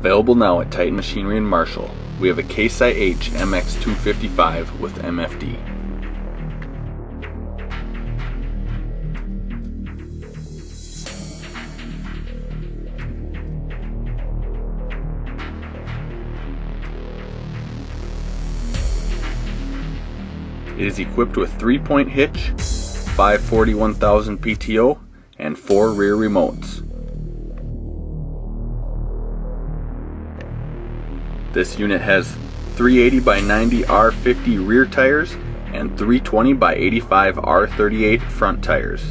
Available now at Titan Machinery in Marshall, we have a Case IH MX255 with MFD. It is equipped with 3-point hitch, 541,000 PTO, and 4 rear remotes. This unit has 380 by 90 R50 rear tires and 320 by 85 R38 front tires.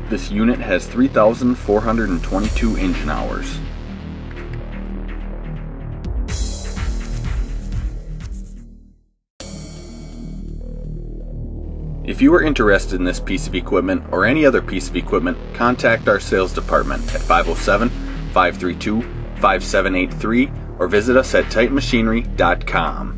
This unit has 3,422 engine hours. If you are interested in this piece of equipment or any other piece of equipment, contact our sales department at 507-532-5783 or visit us at titanmachinery.com.